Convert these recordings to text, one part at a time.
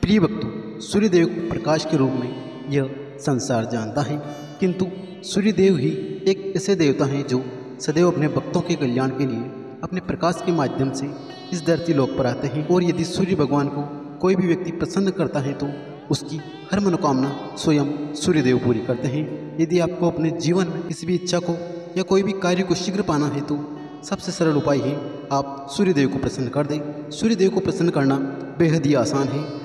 प्रिय भक्तों, सूर्यदेव को प्रकाश के रूप में यह संसार जानता है, किंतु सूर्यदेव ही एक ऐसे देवता हैं जो सदैव अपने भक्तों के कल्याण के लिए अपने प्रकाश के माध्यम से इस धरती लोक पर आते हैं। और यदि सूर्य भगवान को कोई भी व्यक्ति प्रसन्न करता है तो उसकी हर मनोकामना स्वयं सूर्यदेव पूरी करते हैं। यदि आपको अपने जीवन में किसी भी इच्छा को या कोई भी कार्य को शीघ्र पाना है तो सबसे सरल उपाय है आप सूर्यदेव को प्रसन्न कर दें। सूर्यदेव को प्रसन्न करना बेहद ही आसान है।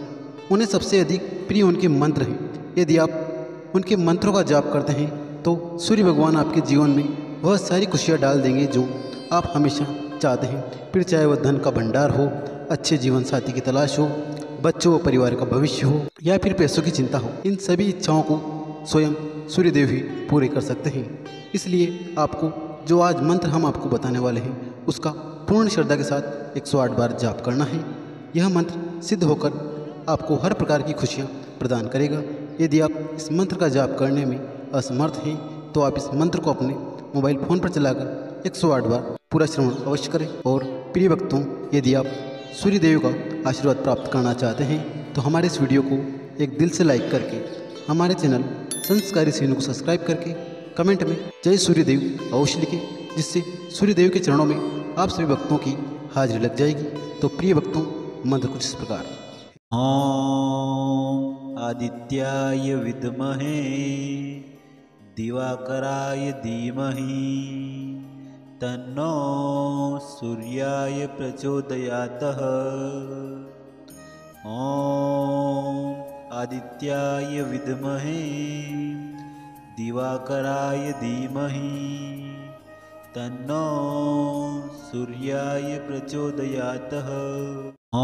उन्हें सबसे अधिक प्रिय उनके मंत्र हैं। यदि आप उनके मंत्रों का जाप करते हैं तो सूर्य भगवान आपके जीवन में वह सारी खुशियाँ डाल देंगे जो आप हमेशा चाहते हैं। फिर चाहे वह धन का भंडार हो, अच्छे जीवन साथी की तलाश हो, बच्चों व परिवार का भविष्य हो या फिर पैसों की चिंता हो, इन सभी इच्छाओं को स्वयं सूर्यदेव ही पूरे कर सकते हैं। इसलिए आपको जो आज मंत्र हम आपको बताने वाले हैं उसका पूर्ण श्रद्धा के साथ 108 बार जाप करना है। यह मंत्र सिद्ध होकर आपको हर प्रकार की खुशियाँ प्रदान करेगा। यदि आप इस मंत्र का जाप करने में असमर्थ हैं तो आप इस मंत्र को अपने मोबाइल फ़ोन पर चलाकर 108 बार पूरा श्रवण अवश्य करें। और प्रिय भक्तों, यदि आप सूर्यदेव का आशीर्वाद प्राप्त करना चाहते हैं तो हमारे इस वीडियो को एक दिल से लाइक करके हमारे चैनल संस्कारी सीनू को सब्सक्राइब करके कमेंट में जय सूर्यदेव अवश्य लिखें, जिससे सूर्यदेव के चरणों में आप सभी भक्तों की हाजिरी लग जाएगी। तो प्रिय भक्तों, मंत्र कुछ इस प्रकार। ॐ आदित्याय विद्महे दिवाकराय धीमहि तन्नो सूर्याय प्रचोदयात्। ॐ आदित्याय विद्महे दिवाकराय धीमहि तन्नो सूर्याय प्रचोदयात्। ॐ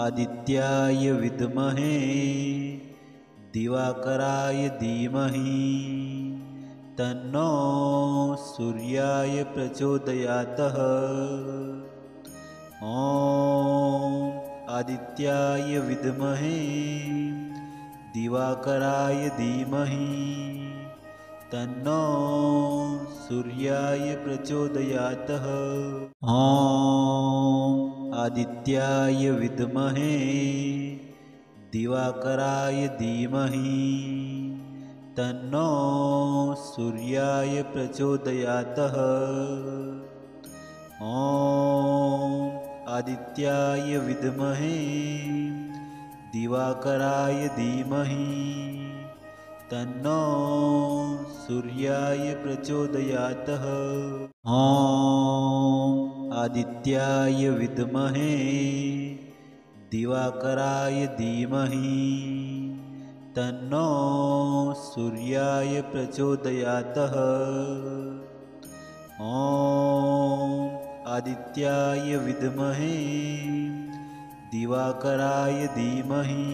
आदित्याय विद्महे दिवाकराय धीमहि तन्नो सूर्याय प्रचोदयात्। ॐ आदित्याय विद्महे दिवाकराय धीमहि तन्नो सूर्याय प्रचोदयात्। ॐ आदित्याय विद्महे दिवाकराय धीमहि तन्नो सूर्याय प्रचोदयात्। ॐ आदित्याय विद्महे दिवाकराय धीमहि तन्नो सूर्याय प्रचोदयात्। ॐ आदित्याय विद्महे दिवाकराय धीमहि तन्नो सूर्याय प्रचोदयात्। ॐ आदित्याय विद्महे दिवाकराय धीमहि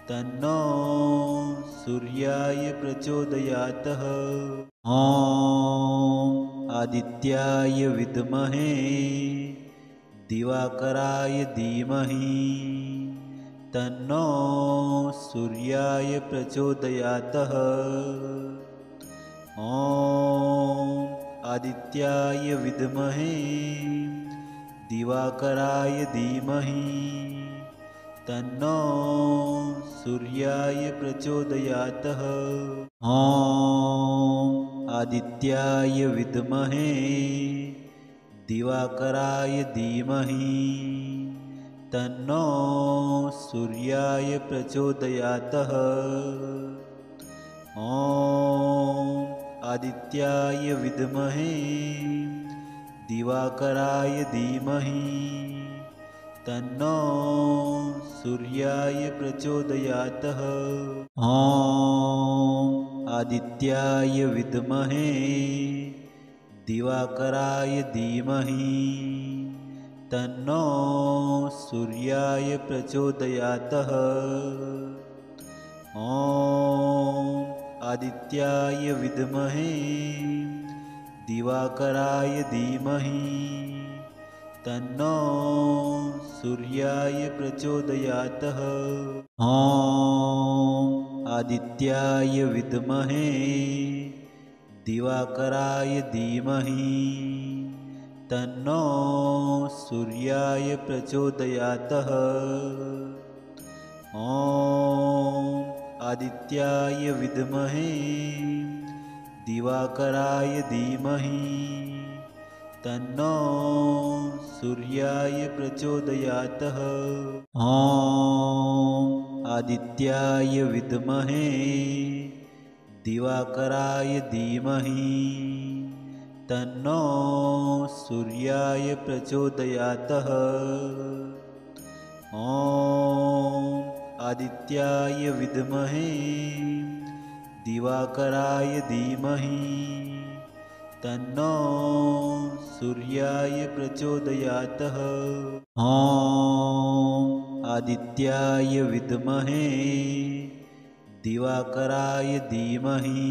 तन्नो सूर्याय प्रचोदयात्। ॐ आदित्याय विद्महे दिवाकराय धीमहि तन्नो सूर्याय प्रचोदयात्। ॐ आदित्याय विद्महे दिवाकराय धीमहि तन्नो सूर्याय प्रचोदयात्। ॐ आदित्याय विद्महे दिवाकराय धीमहि तन्नो सूर्याय प्रचोदयात्। ॐ आदित्याय विद्महे दिवाकराय धीमहि तन्नो सूर्याय प्रचोदयात्। ॐ आदित्याय विद्महे दिवाकराय धीमहि तन्नो सूर्याय प्रचोदयात्। ॐ आदित्याय विद्महे दिवाकराय धीमहि तन्नो सूर्याय प्रचोदयात्। ॐ आदित्याय विद्महे दिवाकराय धीमहि तन्नो सूर्याय प्रचोदयात्। ॐ आदित्याय विद्महे दिवाकराय धीमहि तन्नो सूर्याय प्रचोदयात्। ॐ आदित्याय विद्महे दिवाकराय धीमहि तन्नो सूर्याय प्रचोदयात्। ॐ आदित्याय विद्महे दिवाकराय धीमहि तन्नो सूर्याय प्रचोदयात्। ॐ आदित्याय विद्महे दिवाकराय धीमहि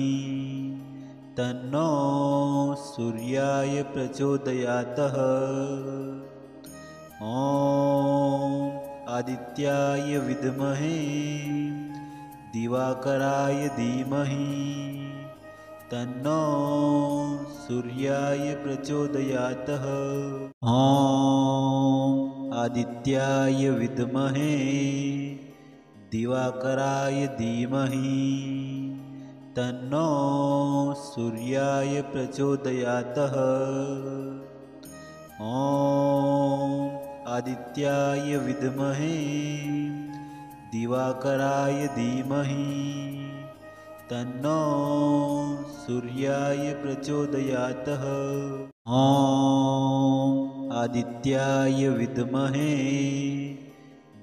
तन्नो सूर्याय प्रचोदयात्। ॐ आदित्याय विद्महे दिवाकराय धीमहि तन्नो सूर्याय प्रचोदयात्। ॐ आदित्याय विद्महे दिवाकराय धीमहि तन्नो सूर्याय प्रचोदयात्। ॐ आदित्याय विद्महे दिवाकराय धीमहि तन्नो सूर्याय प्रचोदयात्। ॐ आदित्याय विद्महे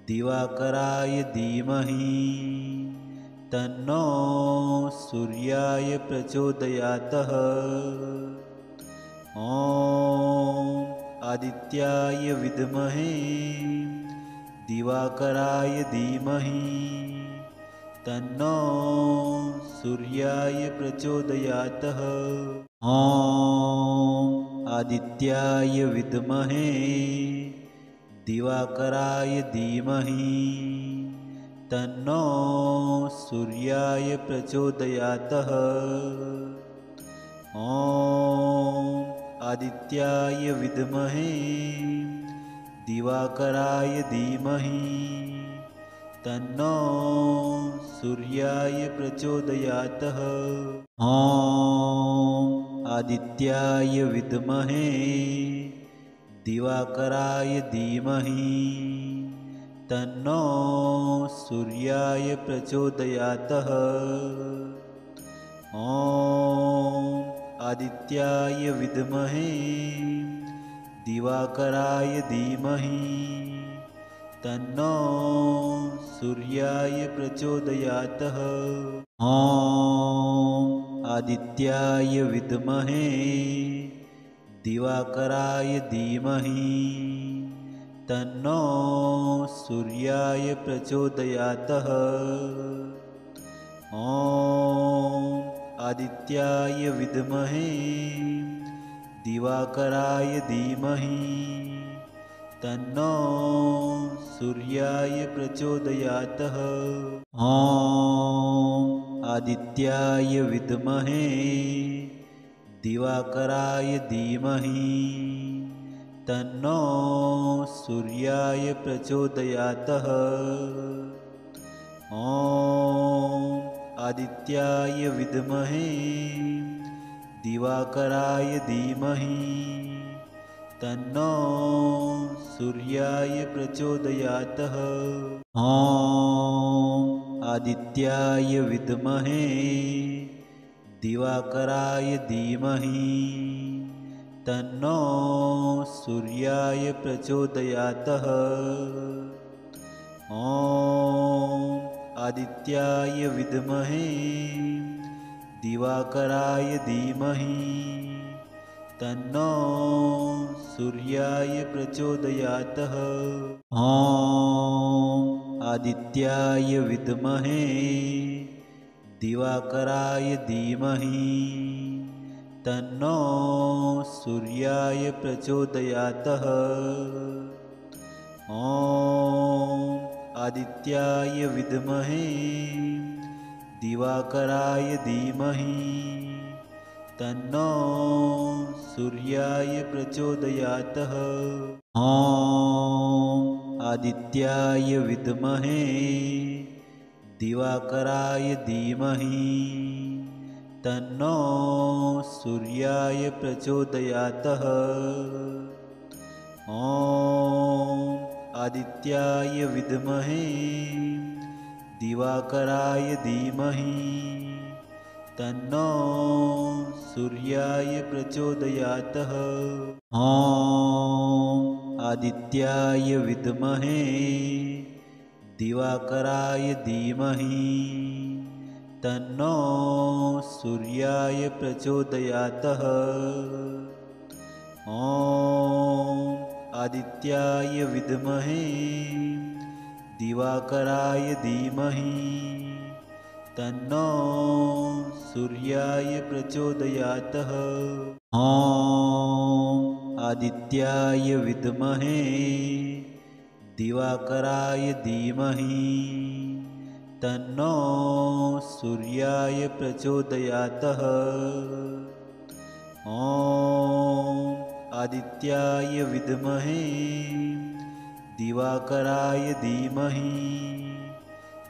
दिवाकराय धीमहि तन्नो सूर्याय प्रचोदयात्। ॐ आदित्याय विद्महे दिवाकराय धीमहि तन्नो सूर्याय प्रचोदयात्। ॐ आदित्याय विद्महे दिवाकराय धीमहि तन्नो सूर्याय प्रचोदयात्। ॐ आदित्याय विद्महे दिवाकराय धीमहि तन्नो सूर्याय प्रचोदयात्। ॐ आदित्याय विद्महे दिवाकराय धीमहि तन्नो सूर्याय प्रचोदयात्। ॐ आदित्याय विद्महे दिवाकराय धीमहि तन्नो सूर्याय प्रचोदयात्। ॐ आदित्याय विद्महे दिवाकराय धीमहि तन्नो सूर्याय प्रचोदयात्। ॐ आदित्याय विद्महे दिवाकराय धीमहि तन्नो सूर्याय प्रचोदयात्। ॐ आदित्याय विद्महे दिवाकराय धीमहि तन्नो सूर्याय प्रचोदयात्। ॐ आदित्याय विद्महे दिवाकराय धीमहि तन्नो सूर्याय प्रचोदयात्। ॐ आदित्याय विद्महे दिवाकराय धीमहि तन्नो सूर्याय प्रचोदयात्। ॐ आदित्याय विद्महे दिवाकराय धीमहि तन्नो सूर्याय प्रचोदयात्। ॐ आदित्याय विद्महे दिवाकराय धीमहि तन्नो सूर्याय प्रचोदयात्। ॐ आदित्याय विद्महे दिवाकराय धीमहि तन्नो सूर्याय प्रचोदयात्। ॐ आदित्याय विद्महे दिवाकराय धीमहि तन्नो सूर्याय प्रचोदयात्। ॐ आदित्याय विद्महे दिवाकराय धीमहि तन्नो सूर्याय प्रचोदयात्। ॐ आदित्याय विद्महे दिवाकराय धीमहि तन्नो सूर्याय प्रचोदयात्। ॐ आदित्याय विद्महे दिवाकराय धीमहि तन्नो सूर्याय प्रचोदयात्। ॐ आदित्याय विद्महे दिवाकराय धीमहि तन्नो सूर्याय प्रचोदयात्। ॐ आदित्याय विद्महे दिवाकराय धीमहि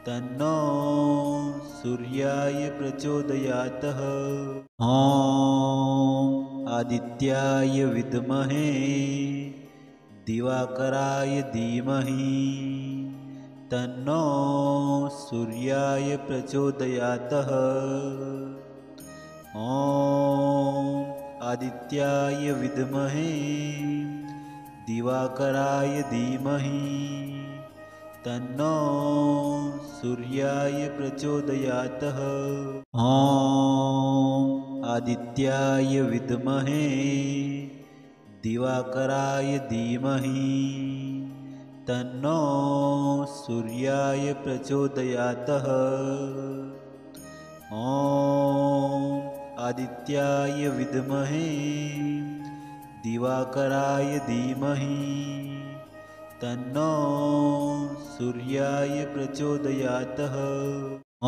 तन्नो सूर्याय प्रचोदयात्। ॐ आदित्याय विद्महे दिवाकराय धीमहि तन्नो सूर्याय प्रचोदयात्। ॐ आदित्याय विद्महे दिवाकराय धीमहि तन्नो सूर्याय प्रचोदयात्। ॐ आदित्याय विद्महे दिवाकराय धीमहि तन्नो सूर्याय प्रचोदयात्। ॐ आदित्याय विद्महे दिवाकराय धीमहि तन्नो सूर्याय प्रचोदयात्। ॐ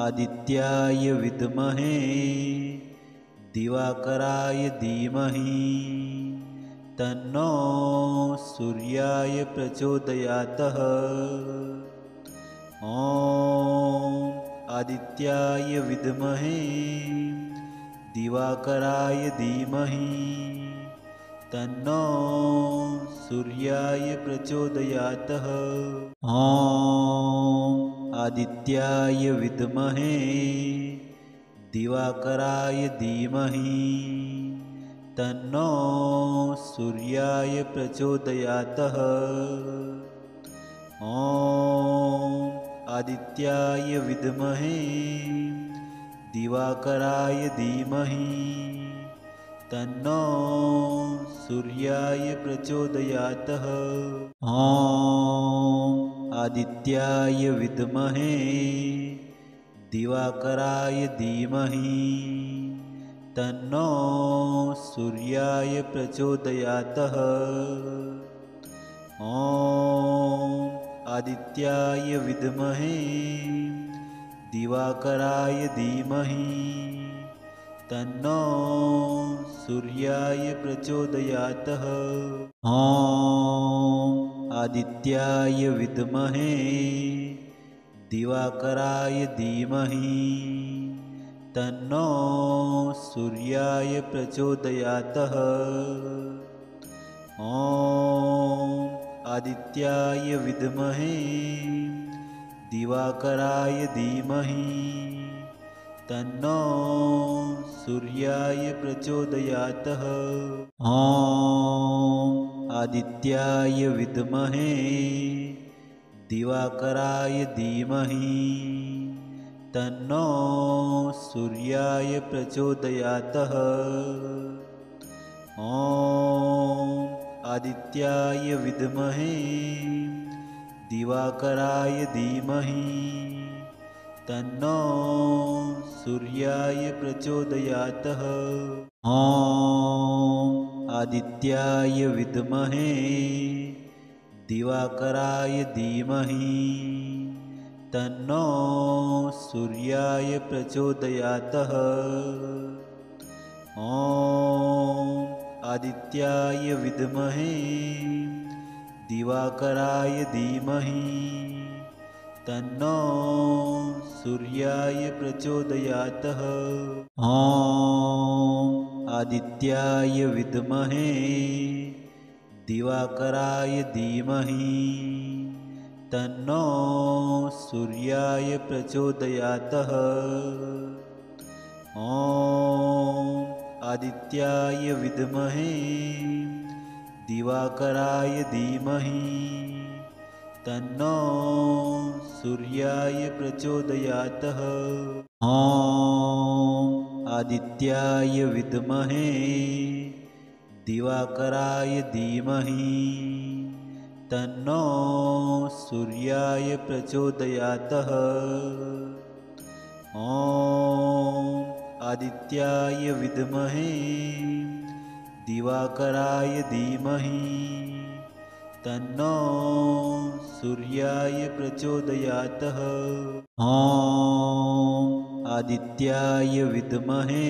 आदित्याय विद्महे दिवाकराय धीमहि तन्नो सूर्याय प्रचोदयात्। ॐ आदित्याय विद्महे दिवाकराय धीमहि तन्नो सूर्याय प्रचोदयात्। ॐ आदित्याय विद्महे दिवाकराय धीमहि तन्नो सूर्याय प्रचोदयात्। ॐ आदित्याय विद्महे दिवाकराय धीमहि तन्नो सूर्याय प्रचोदयात्। ॐ आदित्याय विद्महे दिवाकराय धीमहि तन्नो सूर्याय प्रचोदयात्। ॐ आदित्याय विद्महे दिवाकराय धीमहि तन्नो सूर्याय प्रचोदयात्। ॐ आदित्याय विद्महे दिवाकराय धीमहि तन्नो सूर्याय प्रचोदयात्। ॐ आदित्याय विद्महे दिवाकराय धीमहि तन्नो सूर्याय प्रचोदयात्। ॐ आदित्याय विद्महे दिवाकराय धीमहि तन्नो सूर्याय प्रचोदयात्। ॐ आदित्याय विद्महे दिवाकराय धीमहि तन्नो सूर्याय प्रचोदयात्। ॐ आदित्याय विद्महे दिवाकराय धीमहि तन्नो सूर्याय प्रचोदयात्। ॐ आदित्याय विद्महे दिवाकराय धीमहि तन्नो सूर्याय प्रचोदयात्। ॐ आदित्याय विद्महे दिवाकराय धीमहि तन्नो सूर्याय प्रचोदयात्। ॐ आदित्याय विद्महे दिवाकराय धीमहि तन्नो सूर्याय प्रचोदयात्। ॐ आदित्याय विद्महे दिवाकराय धीमहि तन्नो सूर्याय प्रचोदयात्। ॐ आदित्याय विद्महे दिवाकराय धीमहि तन्नो सूर्याय प्रचोदयात्। ॐ आदित्याय विद्महे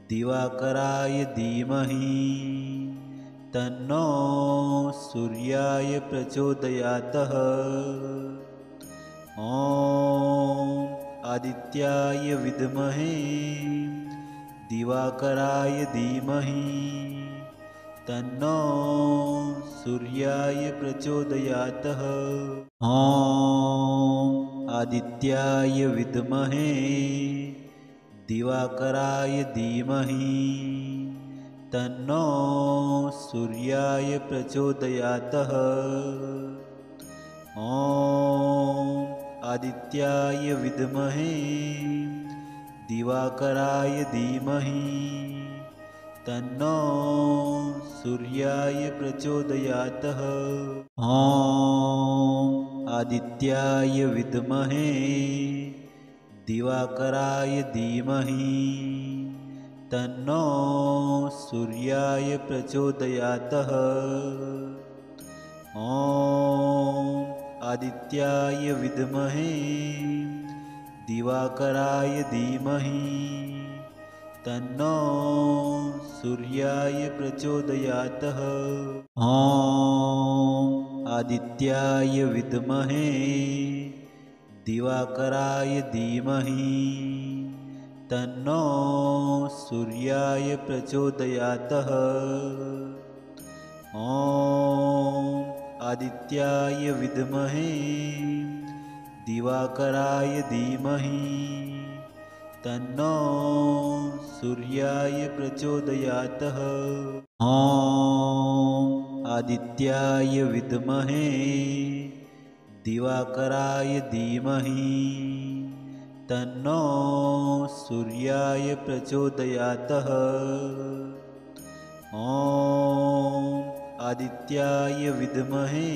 दिवाकराय धीमहि तन्नो सूर्याय प्रचोदयात्। ॐ आदित्याय विद्महे दिवाकराय धीमहि तन्नो सूर्याय प्रचोदयात्। ॐ आदित्याय विद्महे दिवाकराय धीमहि तन्नो सूर्याय प्रचोदयात्। ॐ आदित्याय विद्महे दिवाकराय धीमहि तन्नो सूर्याय प्रचोदयात्। ॐ आदित्याय विद्महे दिवाकराय धीमहि तन्नो सूर्याय प्रचोदयात्। ॐ आदित्याय विद्महे दिवाकराय धीमहि तन्नो सूर्याय प्रचोदयात्। ॐ आदित्याय विद्महे दिवाकराय धीमहि तन्नो सूर्याय प्रचोदयात्। ॐ आदित्याय विद्महे दिवाकराय धीमहि तन्नो सूर्याय प्रचोदयात्। ॐ आदित्याय विद्महे दिवाकराय धीमहि तन्नो सूर्याय प्रचोदयात्। ॐ आदित्याय विद्महे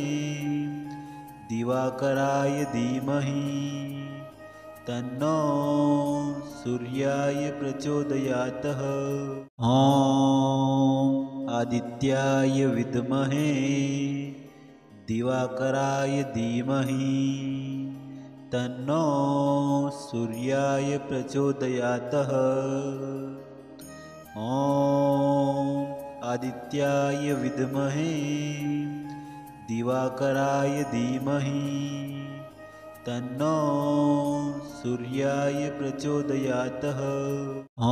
दिवाकराय धीमहि तन्नो सूर्याय प्रचोदयात्। ॐ आदित्याय विद्महे दिवाकराय धीमहि तन्नो सूर्याय प्रचोदयात्। ॐ आदित्याय विद्महे दिवाकराय धीमहि तन्नो सूर्याय प्रचोदयात्। ॐ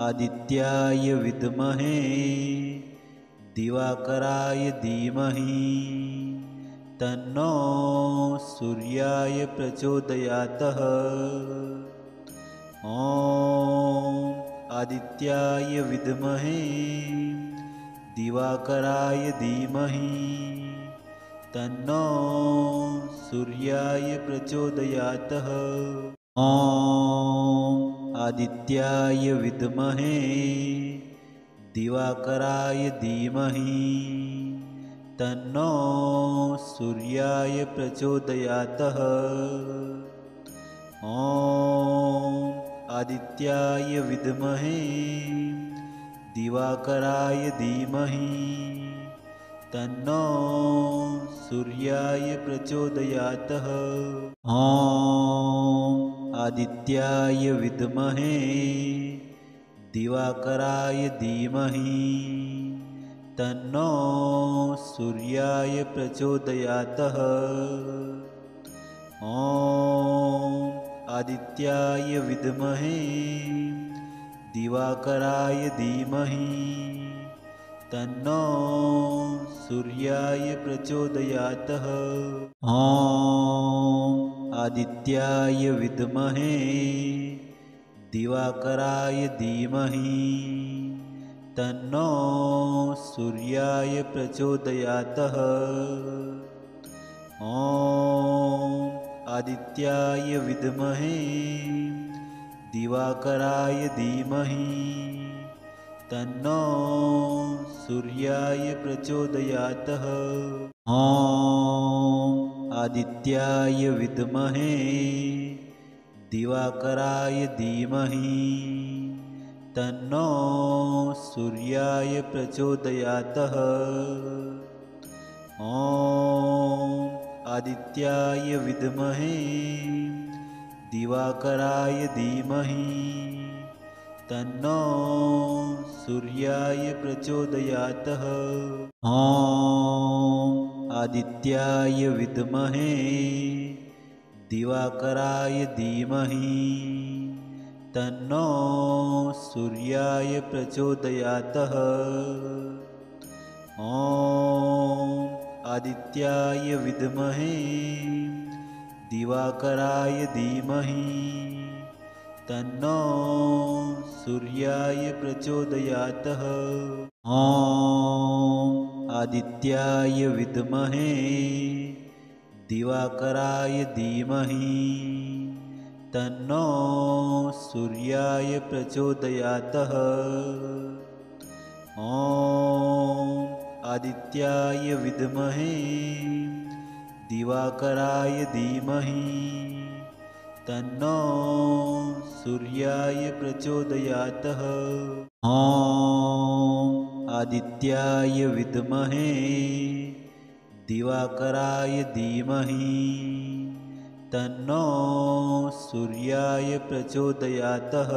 आदित्याय विद्महे दिवाकराय धीमहि तन्नो सूर्याय प्रचोदयात्। ॐ आदित्याय विद्महे दिवाकराय धीमहि तन्नो सूर्याय प्रचोदयात्। ॐ आदित्याय विद्महे दिवाकराय धीमहि तन्नो सूर्याय प्रचोदयात्। ॐ आदित्याय विद्महे दिवाकराय धीमहि तन्नो सूर्याय प्रचोदयातः। ॐ आदित्याय विद्महे दिवाकराय धीमहि तन्नो सूर्याय प्रचोदयातः। ॐ आदित्याय विद्महे दिवाकराय धीमहि तन्नो सूर्याय प्रचोदयातः। ॐ आदित्याय विद्महे दिवाकराय धीमहि तन्नो सूर्याय प्रचोदयातः। ॐ आदित्याय विद्महे दिवाकराय धीमहि तन्नो सूर्याय प्रचोदयातः। ॐ आदित्याय विद्महे दिवाकराय धीमहि तन्नो सूर्याय प्रचोदयातः। ॐ आदित्याय विद्महे दिवाकराय धीमहि तन्नो सूर्याय प्रचोदयातः। ॐ आदित्याय विद्महे दिवाकराय धीमहि तन्नो सूर्याय प्रचोदयातः। ॐ आदित्याय विद्महे दिवाकराय धीमहि तन्नो सूर्याय प्रचोदयातः। ॐ आदित्याय विद्महे दिवाकराय धीमहि तन्नो सूर्याय प्रचोदयातः। ॐ आदित्याय विद्महे दिवाकराय धीमहि तन्नो सूर्याय प्रचोदयातः। ॐ आदित्याय विद्महे दिवाकराय धीमहि तन्नो सूर्याय प्रचोदयातः।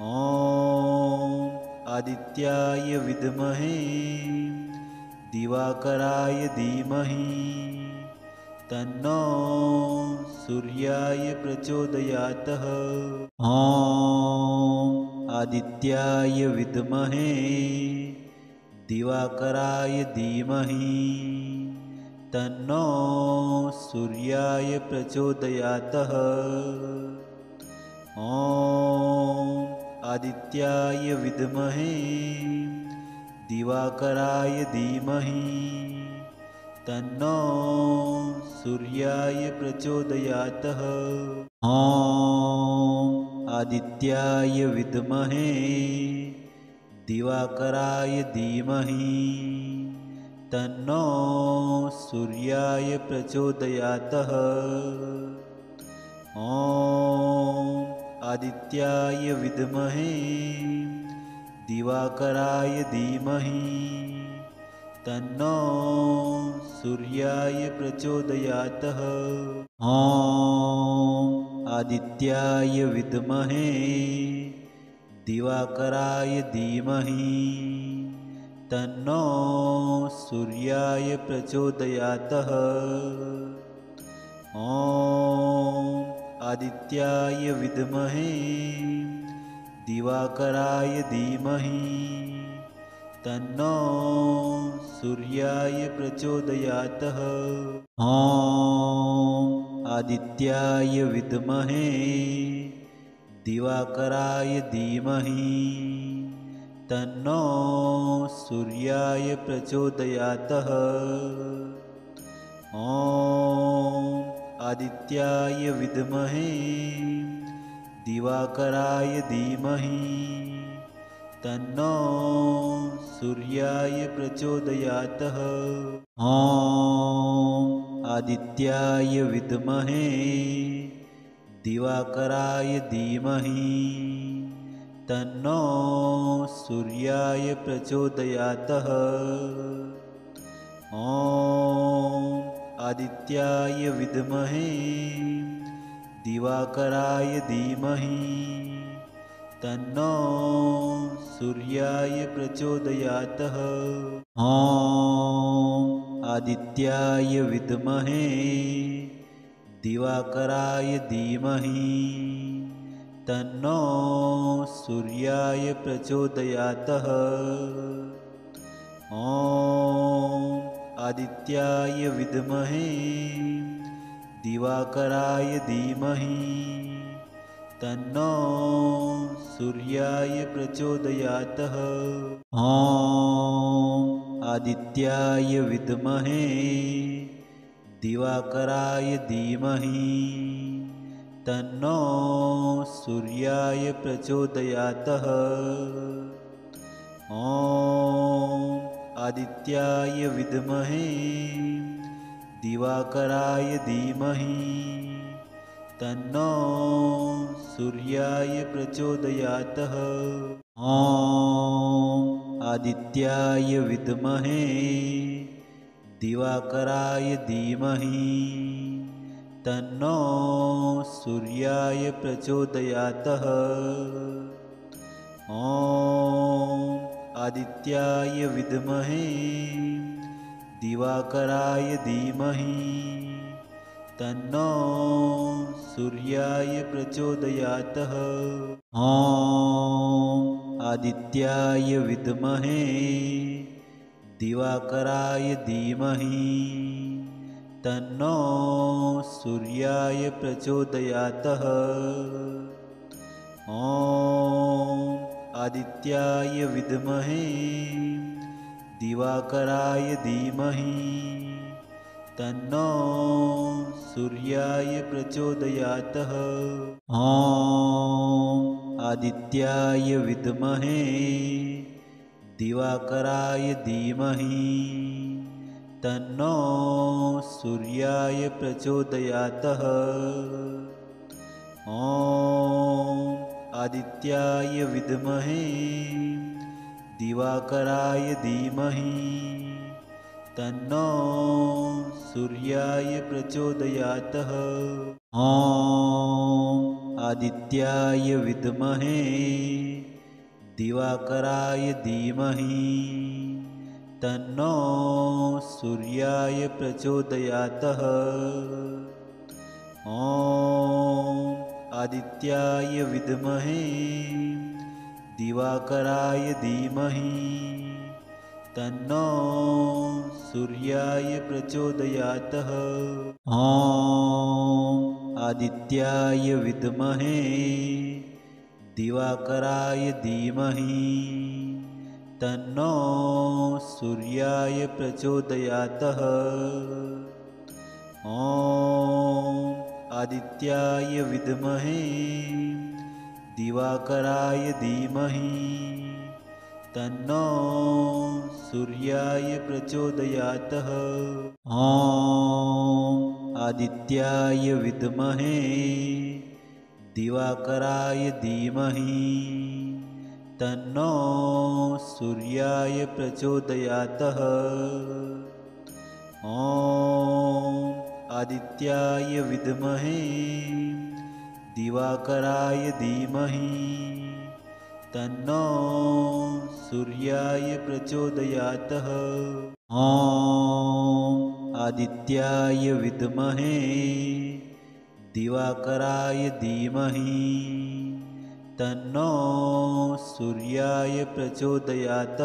ॐ आदित्याय विद्महे दिवाकराय धीमहि तन्नो सूर्याय प्रचोदयातः। ॐ आदित्याय विद्महे दिवाकराय धीमहि तन्नो सूर्याय प्रचोदयातः। ॐ आदित्याय विद्महे दिवाकराय धीमहि तन्नो सूर्याय प्रचोदयातः। ॐ आदित्याय विद्महे दिवाकराय धीमहि तन्नो सूर्याय प्रचोदयातः। ॐ आदित्याय विद्महे दिवाकराय धीमहि तन्नो सूर्याय प्रचोदयातः। ॐ आदित्याय विद्महे दिवाकराय धीमहि तन्नो सूर्याय प्रचोदयातः। ॐ आदित्याय विद्महे दिवाकराय धीमहि तन्नो सूर्याय प्रचोदयातः। ॐ आदित्याय विद्महे दिवाकराय धीमहि तन्नो सूर्याय प्रचोदयातः। ॐ आदित्याय विद्महे दिवाकराय धीमहि तन्नो सूर्याय प्रचोदयातः। ॐ आदित्याय विद्महे दिवाकराय धीमहि तन्नो सूर्याय प्रचोदयातः। ॐ आदित्याय विद्महे दिवाकराय धीमहि तन्नो सूर्याय प्रचोदयात्। ॐ आदित्याय विद्महे दिवाकराय धीमहि तन्नो सूर्याय प्रचोदयात्। ॐ आदित्याय विद्महे दिवाकराय धीमहि तन्नो सूर्याय प्रचोदयात्। ॐ आदित्याय विद्महे दिवाकराय धीमहि तन्नो सूर्याय प्रचोदयात्। ॐ आदित्याय विद्महे दिवाकराय धीमहि तन्नो सूर्याय प्रचोदयात्। ॐ आदित्याय विद्महे दिवाकराय धीमहि तन्नो सूर्याय प्रचोदयात्। ॐ आदित्याय विद्महे दिवाकराय धीमहि तन्नो सूर्याय प्रचोदयात्। ॐ आदित्याय विद्महे दिवाकराय धीमहि तन्नो सूर्याय प्रचोदयात्। ॐ आदित्याय विद्महे दिवाकराय धीमहि तन्नो सूर्याय प्रचोदयात्। ॐ आदित्याय विद्महे दिवाकराय धीमहि तन्नो सूर्याय प्रचोदयात्। ॐ आदित्याय विद्महे दिवाकराय धीमहि तन्नो सूर्याय प्रचोदयात्। ॐ आदित्याय विद्महे दिवाकराय धीमहि तन्नो सूर्याय प्रचोदयात्। ॐ आदित्याय विद्महे दिवाकराय धीमहि तन्नो सूर्याय प्रचोदयात्। ॐ आदित्याय विद्महे दिवाकराय धीमहि तन्नो सूर्याय प्रचोदयात्। ॐ आदित्याय विद्महे दिवाकराय धीमहि तन्नो सूर्याय प्रचोदयात्। ॐ आदित्याय विद्महे दिवाकराय धीमहि तन्नो सूर्याय प्रचोदयात्। ॐ आदित्याय विद्महे दिवाकराय धीमहि तन्नो सूर्याय प्रचोदयात्। ॐ आदित्याय विद्महे दिवाकराय धीमहि तन्नो सूर्याय प्रचोदयात्।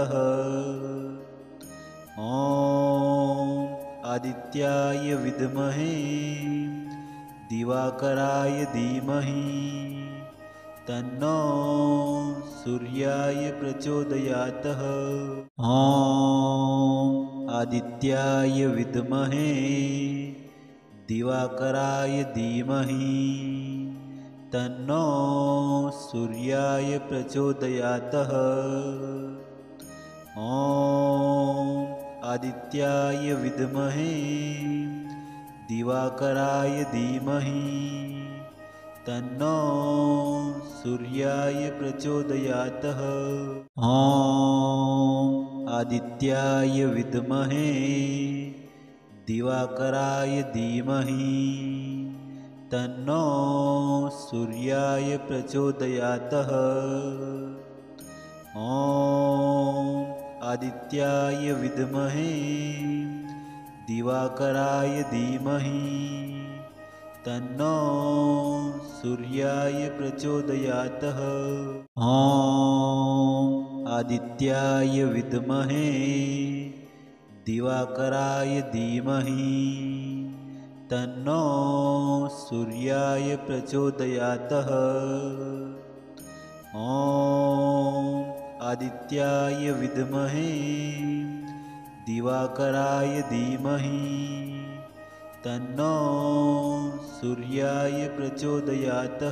ॐ आदित्याय विद्महे दिवाकराय धीमहि तन्नो सूर्याय प्रचोदयात्। ॐ आदित्याय विद्महे दिवाकराय धीमहि तन्नो सूर्याय प्रचोदयात्। ॐ आदित्याय विद्महे दिवाकराय धीमहि तन्नो सूर्याय प्रचोदयात्। ॐ आदित्याय विद्महे दिवाकराय धीमहि तन्नो सूर्याय प्रचोदयात्। ॐ आदित्याय विद्महे दिवाकराय धीमहि तन्नो सूर्याय प्रचोदयात्। ॐ आदित्याय विद्महे दिवाकराय धीमहि तन्नो सूर्याय प्रचोदयात्। ॐ आदित्याय विद्महे दिवाकराय धीमहि तन्नो सूर्याय प्रचोदयात्।